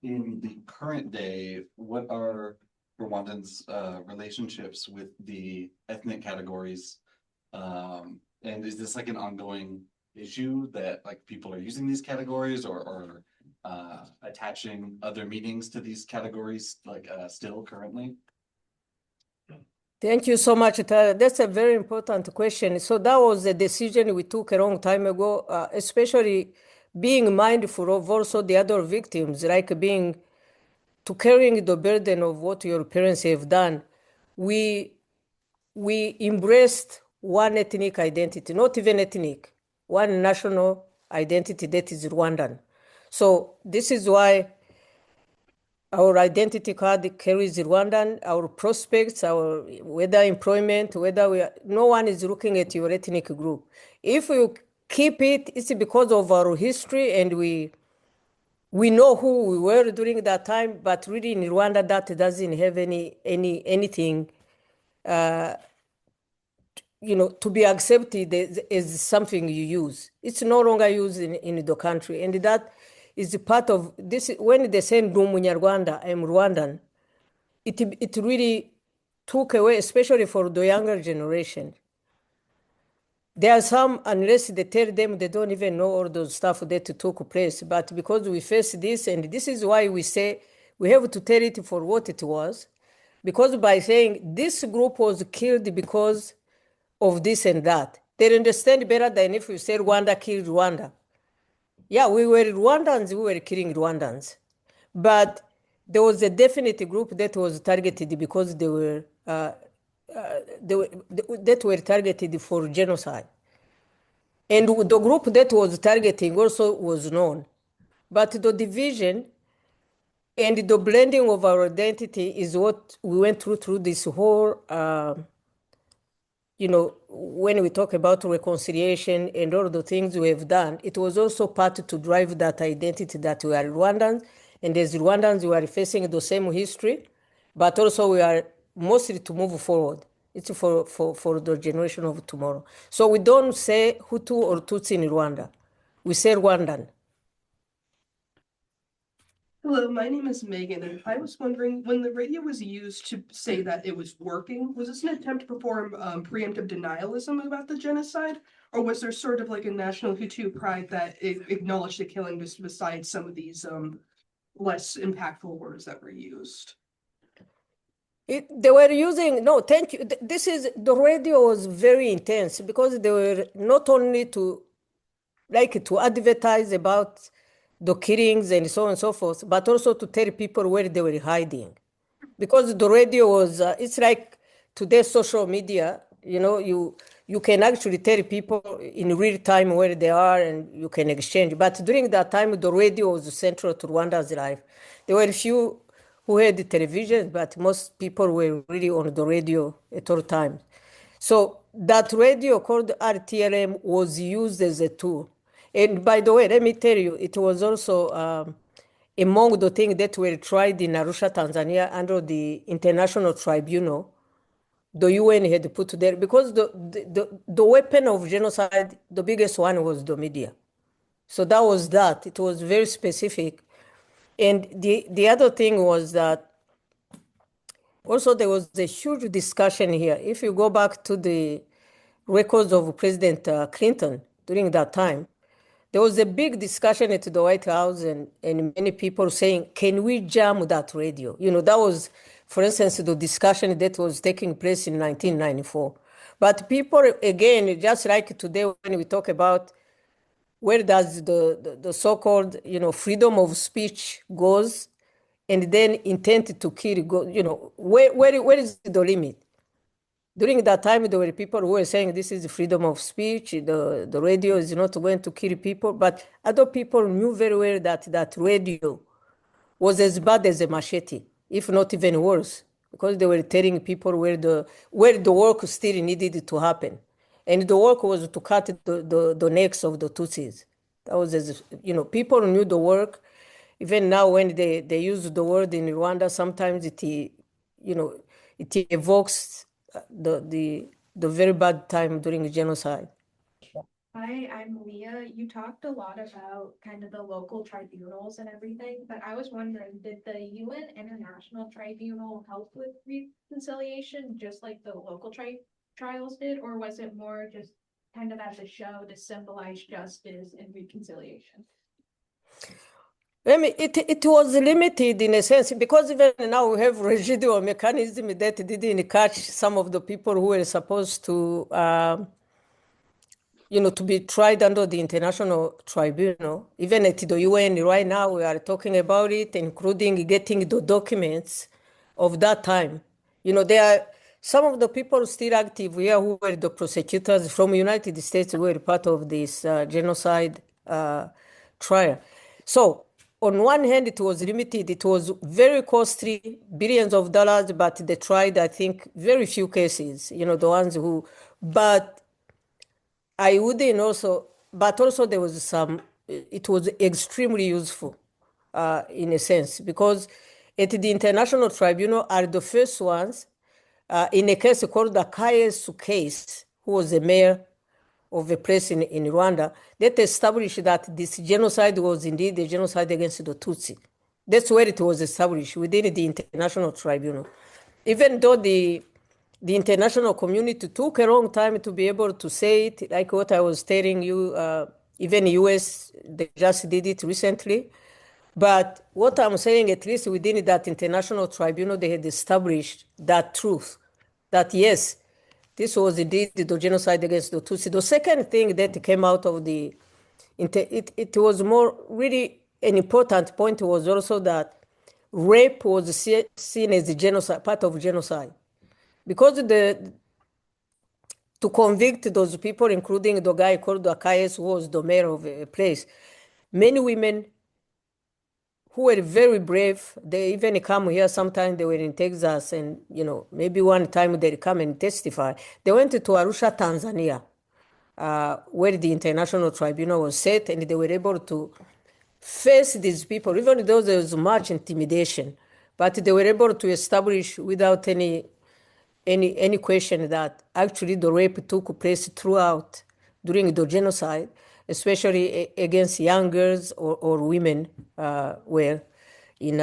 in the current day, what are Rwandans' relationships with the ethnic categories? And is this like an ongoing issue that like people are using these categories or attaching other meanings to these categories like still currently? Thank you so much, Tyler. That's a very important question. So that was a decision we took a long time ago, especially being mindful of also the other victims, like carrying the burden of what your parents have done. We embraced one ethnic identity, not even ethnic, one national identity that is Rwandan. So this is why our identity card carries Rwandan, our prospects, whether employment, no one is looking at your ethnic group. If you keep it, it's because of our history and we know who we were during that time, but really in Rwanda that doesn't have anything to be accepted as something you use. It's no longer used in the country. And that is part of this. When they say Ndi Umunyarwanda, I'm Rwandan, it really took away, especially for the younger generation. There are some, unless they tell them, they don't even know all those stuff that took place. But because we face this, and this is why we say we have to tell it for what it was. Because by saying this group was killed because of this and that, they understand better than if you say Rwanda killed Rwanda. Yeah, we were Rwandans, we were killing Rwandans. But there was a definite group that was targeted because they were targeted for genocide. And the group that was targeting also was known. But the division and the blending of our identity is what we went through this whole, when we talk about reconciliation and all the things we have done, it was also part to drive that identity that we are Rwandans. And as Rwandans, we are facing the same history, but also we are mostly to move forward. It's for the generation of tomorrow. So we don't say Hutu or Tutsi in Rwanda. We say Rwandan. Hello, my name is Megan, and I was wondering, when the radio was used to say that it was working, was this an attempt to perform preemptive denialism about the genocide? Or was there sort of like a national Hutu pride that it acknowledged the killing besides some of these less impactful words that were used? They were using, no, thank you. The radio was very intense because they were not only to advertise about the killings and so on and so forth, but also to tell people where they were hiding. Because the radio was, it's like today's social media, you can actually tell people in real time where they are and you can exchange. But during that time, the radio was central to Rwanda's life. There were a few who had the television, but most people were really on the radio at all times. So that radio called RTLM was used as a tool. And by the way, let me tell you, it was also among the things that were tried in Arusha, Tanzania, under the International Tribunal. The UN had put there, because the weapon of genocide, the biggest one was the media. So that was that. It was very specific. And the other thing was that also there was a huge discussion here. If you go back to the records of President Clinton during that time, there was a big discussion at the White House and many people saying, can we jam that radio? That was, for instance, the discussion that was taking place in 1994. But people, again, just like today when we talk about where does the so-called, freedom of speech goes, and then intent to kill go, where is the limit? During that time, there were people who were saying this is freedom of speech, the radio is not going to kill people, but other people knew very well that radio was as bad as a machete, if not even worse, because they were telling people where the work still needed to happen. And the work was to cut the necks of the Tutsis. That was, people knew the work. Even now, when they use the word in Rwanda, sometimes it evokes the very bad time during the genocide. Hi, I'm Leah. You talked a lot about kind of the local tribunals and everything, but I was wondering, did the UN International Tribunal help with reconciliation just like the local trials did, or was it more just kind of as a show to symbolize justice and reconciliation? I mean, it was limited in a sense, because even now we have residual mechanism that didn't catch some of the people who were supposed to, to be tried under the International Tribunal. Even at the UN right now, we are talking about it, including getting the documents of that time. There are some of the people still active here who were the prosecutors from the United States who were part of this genocide trial. So, on one hand, it was limited. It was very costly, billions of dollars, but they tried, I think, very few cases, the ones who, but I wouldn't also, but also there was it was extremely useful in a sense, because at the International Tribunal are the first ones in a case called the Kayesu case, who was a mayor of a place in Rwanda, that established that this genocide was indeed a genocide against the Tutsi. That's where it was established, within the International Tribunal. Even though the international community took a long time to be able to say it, like what I was telling you, even US, they just did it recently. But what I'm saying, at least within that International Tribunal, they had established that truth, that yes, this was indeed the genocide against the Tutsi. The second thing that came out of it was more really an important point was also that rape was seen as a genocide, part of genocide. Because to convict those people, including the guy called Akayes, who was the mayor of a place. Many women who were very brave, they even come here, sometimes they were in Texas, and maybe one time they come and testify. They went to Arusha, Tanzania, where the International Tribunal was set, and they were able to face these people, even though there was much intimidation, but they were able to establish without any question that actually the rape took place throughout during the genocide, especially against young girls or women were in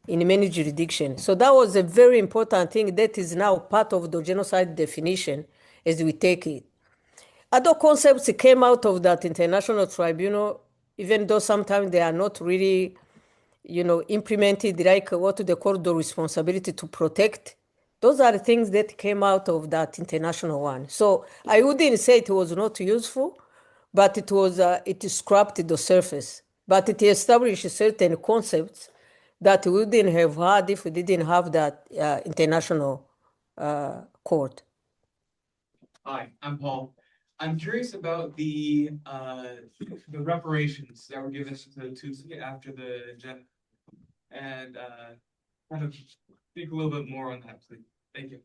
many jurisdictions. So that was a very important thing that is now part of the genocide definition as we take it. Other concepts came out of that international tribunal, even though sometimes they are not really, implemented, like what they call the responsibility to protect. Those are the things that came out of that international one. So I wouldn't say it was not useful, but it scrapped the surface. But it established certain concepts that we wouldn't have had if we didn't have that international court. Hi, I'm Paul. I'm curious about the reparations that were given to the Tutsi after the genocide, and kind of speak a little bit more on that, please. Thank you.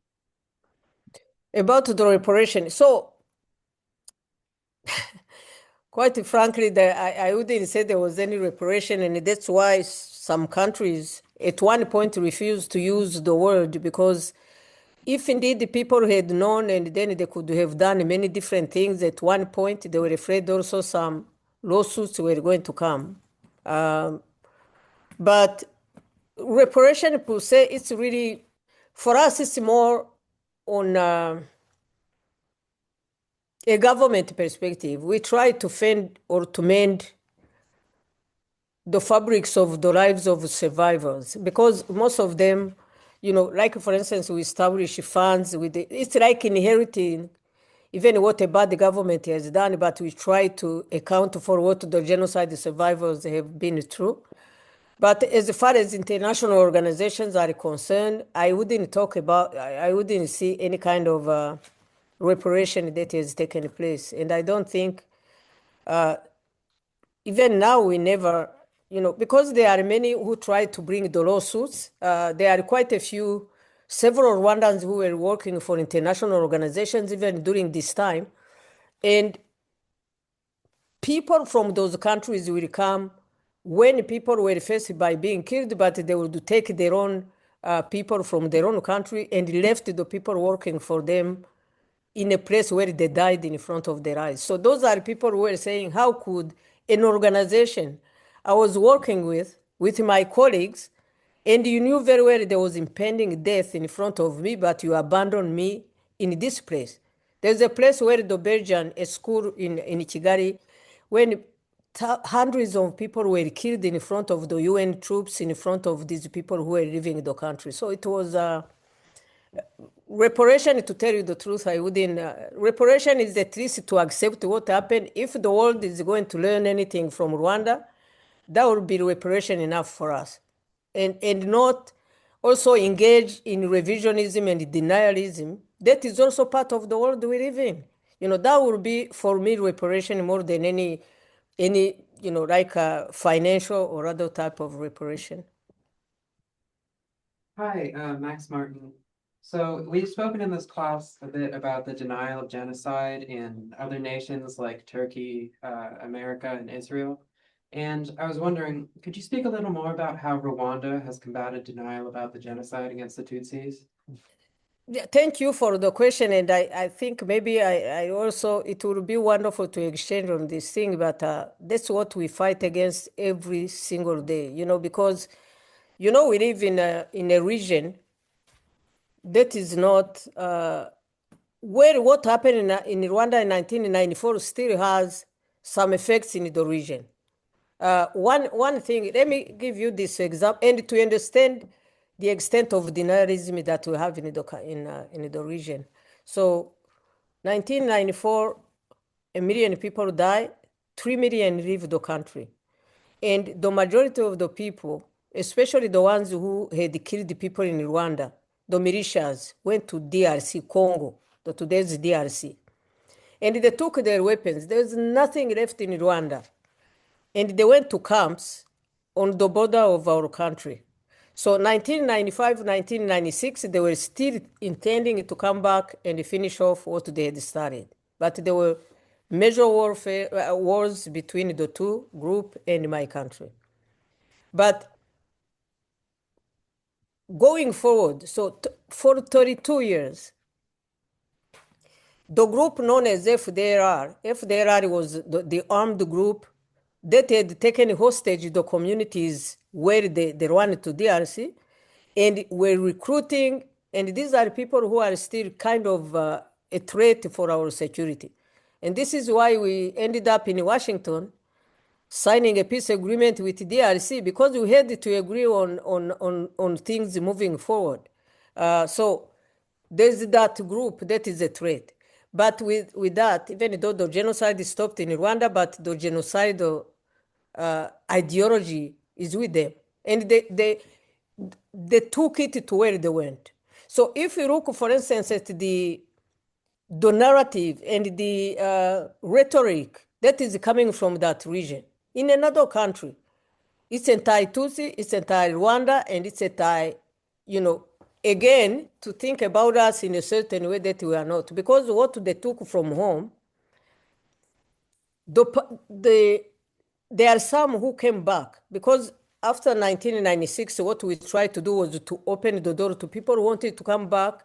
About the reparation, so quite frankly, I wouldn't say there was any reparation, and that's why some countries at one point refused to use the word, because if indeed the people had known, and then they could have done many different things at one point, they were afraid also some lawsuits were going to come. But reparation per se, it's really, for us, it's more on a government perspective. We try to fend or to mend the fabrics of the lives of survivors, because most of them, like for instance, we establish funds with it's like inheriting even what a bad government has done, but we try to account for what the genocide survivors have been through. But as far as international organizations are concerned, I wouldn't see any kind of reparation that has taken place. And I don't think, even now, we never, because there are many who try to bring the lawsuits. There are quite a few, several Rwandans who were working for international organizations even during this time. And people from those countries will come when people were faced by being killed, but they would take their own people from their own country and left the people working for them in a place where they died in front of their eyes. So those are people who were saying, how could an organization I was working with my colleagues, and you knew very well there was impending death in front of me, but you abandoned me in this place. There's a place where the Belgian, a school in Kigali, when hundreds of people were killed in front of the UN troops, in front of these people who were leaving the country. So it was reparation, to tell you the truth, I wouldn't. Reparation is at least to accept what happened. If the world is going to learn anything from Rwanda, that would be reparation enough for us. And not also engage in revisionism and denialism. That is also part of the world we live in. That would be, for me, reparation more than any like a financial or other type of reparation. Hi, Max Martin. So we've spoken in this class a bit about the denial of genocide in other nations like Turkey, America, and Israel. And I was wondering, could you speak a little more about how Rwanda has combated denial about the genocide against the Tutsis? Yeah, thank you for the question. And I think maybe I also, it would be wonderful to exchange on this thing, but that's what we fight against every single day, because, we live in a region that is not, where what happened in Rwanda in 1994 still has some effects in the region. One thing, let me give you this example, and to understand the extent of denialism that we have in the region. So 1994, 1 million people died, 3 million leave the country. And the majority of the people, especially the ones who had killed the people in Rwanda, the militias, went to DRC, Congo, today's DRC. and they took their weapons. There's nothing left in Rwanda. And they went to camps on the border of our country. So 1995, 1996, they were still intending to come back and finish off what they had started. But there were major wars between the two groups and my country. But going forward, so for 32 years, the group known as FDLR was the armed group that had taken hostage the communities where they ran to DRC and were recruiting. And these are people who are still kind of a threat for our security. And this is why we ended up in Washington signing a peace agreement with DRC, because we had to agree on things moving forward. So there's that group that is a threat. But with that, even though the genocide stopped in Rwanda, but the genocidal ideology is with them. And they took it to where they went. So if you look, for instance, at the narrative and the rhetoric that is coming from that region, in another country, it's anti-Tutsi, it's anti-Rwanda, and it's anti, again, to think about us in a certain way that we are not. Because what they took from home, there are some who came back. Because after 1996, what we tried to do was to open the door to people who wanted to come back,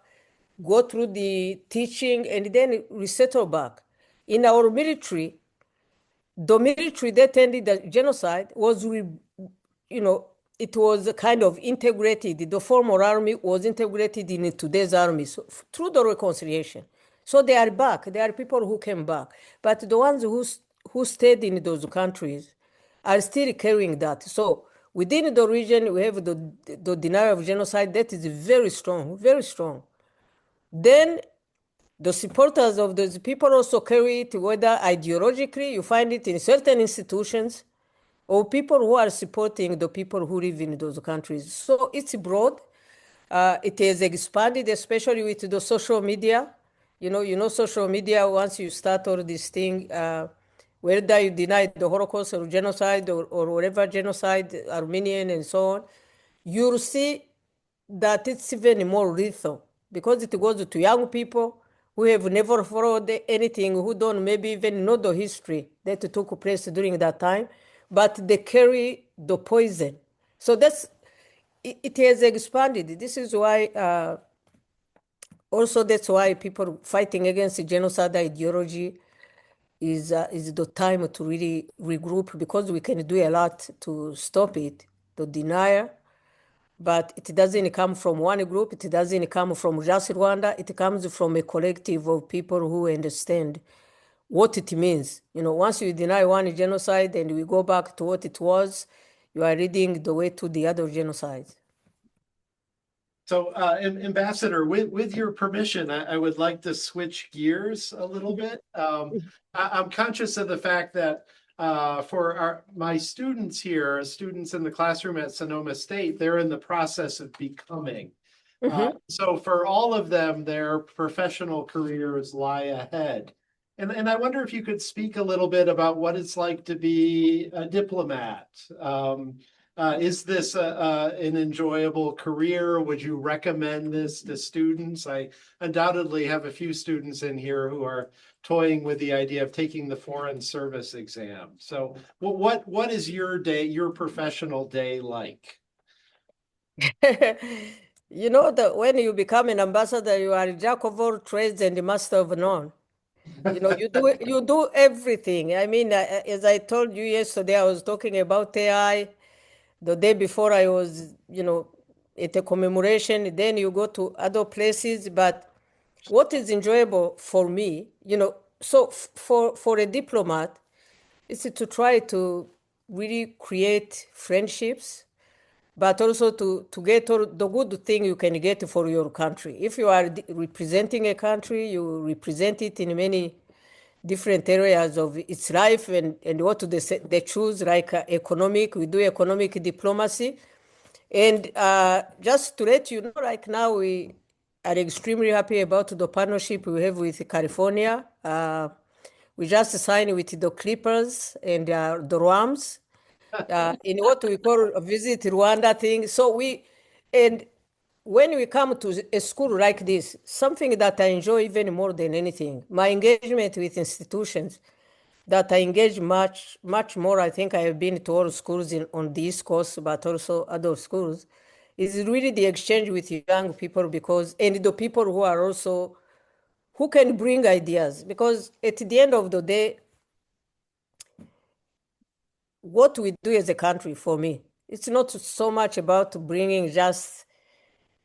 go through the teaching, and then resettle back. In our military, the military that ended the genocide was, it was kind of integrated. The former army was integrated in today's army through the reconciliation. So they are back. There are people who came back. But the ones who stayed in those countries are still carrying that. So within the region, we have the denial of genocide that is very strong, very strong. Then the supporters of those people also carry it, whether ideologically, you find it in certain institutions, or people who are supporting the people who live in those countries. So it's broad. It has expanded, especially with the social media. Social media, once you start all this thing, whether you deny the Holocaust or genocide or whatever genocide, Armenian and so on, you'll see that it's even more lethal because it goes to young people who have never followed anything, who don't maybe even know the history that took place during that time, but they carry the poison. So it has expanded. This is why, also that's why people fighting against genocide ideology is the time to really regroup, because we can do a lot to stop it, the denial. But it doesn't come from one group. It doesn't come from just Rwanda. It comes from a collective of people who understand what it means. Once you deny one genocide and we go back to what it was, you are leading the way to the other genocides. So, Ambassador, with your permission, I would like to switch gears a little bit. I'm conscious of the fact that for my students here, students in the classroom at Sonoma State, they're in the process of becoming. So for all of them, their professional careers lie ahead. And I wonder if you could speak a little bit about what it's like to be a diplomat. Is this an enjoyable career? Would you recommend this to students? I undoubtedly have a few students in here who are toying with the idea of taking the Foreign Service exam. So what is your professional day like? That when you become an ambassador, you are a jack of all trades and a master of none. You do everything. I mean, as I told you yesterday, I was talking about AI. The day before I was, at a commemoration, then you go to other places. But what is enjoyable for me, so for a diplomat, is to try to really create friendships, but also to get all the good thing you can get for your country. If you are representing a country, you represent it in many different areas of its life, and what they choose, like economic, we do economic diplomacy. And just to let you know, right now we are extremely happy about the partnership we have with California. We just sign with the Clippers and the Rams in what we call a visit Rwanda thing. So and when we come to a school like this, something that I enjoy even more than anything, my engagement with institutions that I engage much more. I think I have been to all schools on the East Coast, but also other schools, is really the exchange with young people and the people who are also, who can bring ideas. Because at the end of the day, what we do as a country, for me, it's not so much about bringing just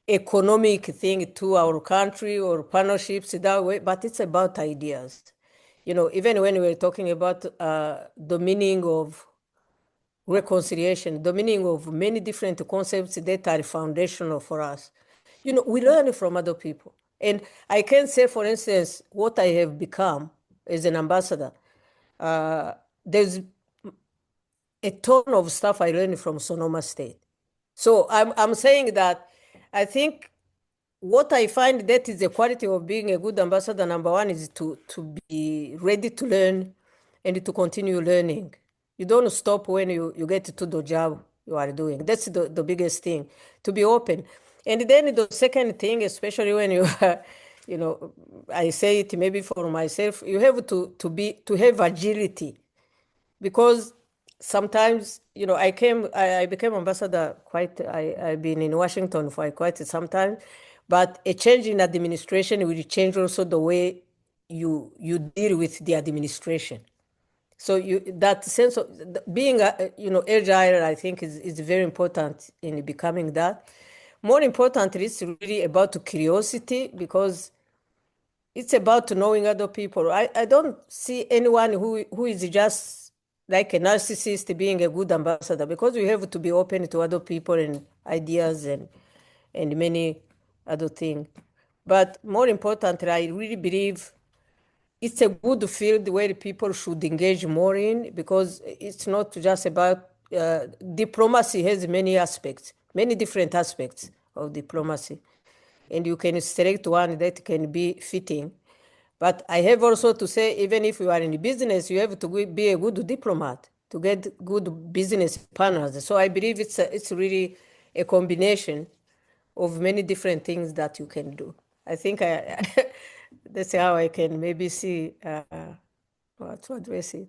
economic thing to our country or partnerships that way, but it's about ideas. Even when we're talking about the meaning of reconciliation, the meaning of many different concepts that are foundational for us, we learn from other people. And I can say, for instance, what I have become as an ambassador. There's a ton of stuff I learned from Sonoma State. So I'm saying that I think what I find that is the quality of being a good ambassador, number one, is to be ready to learn and to continue learning. You don't stop when you get to the job you are doing. That's the biggest thing, to be open. And then the second thing, especially when you are, I say it maybe for myself, you have to have agility, because sometimes, I became ambassador I've been in Washington for quite some time, but a change in administration will change also the way you deal with the administration. So that sense of being, agile, I think is very important in becoming that. More importantly, it's really about curiosity, because it's about knowing other people. I don't see anyone who is just like a narcissist being a good ambassador, because you have to be open to other people and ideas and many other things. But more importantly, I really believe it's a good field where people should engage more in, because it's not just about diplomacy. Has many aspects, many different aspects of diplomacy, and you can select one that can be fitting. But I have also to say, even if you are in business, you have to be a good diplomat to get good business partners. So I believe it's really a combination of many different things that you can do. I think that's how I can maybe see what to address it.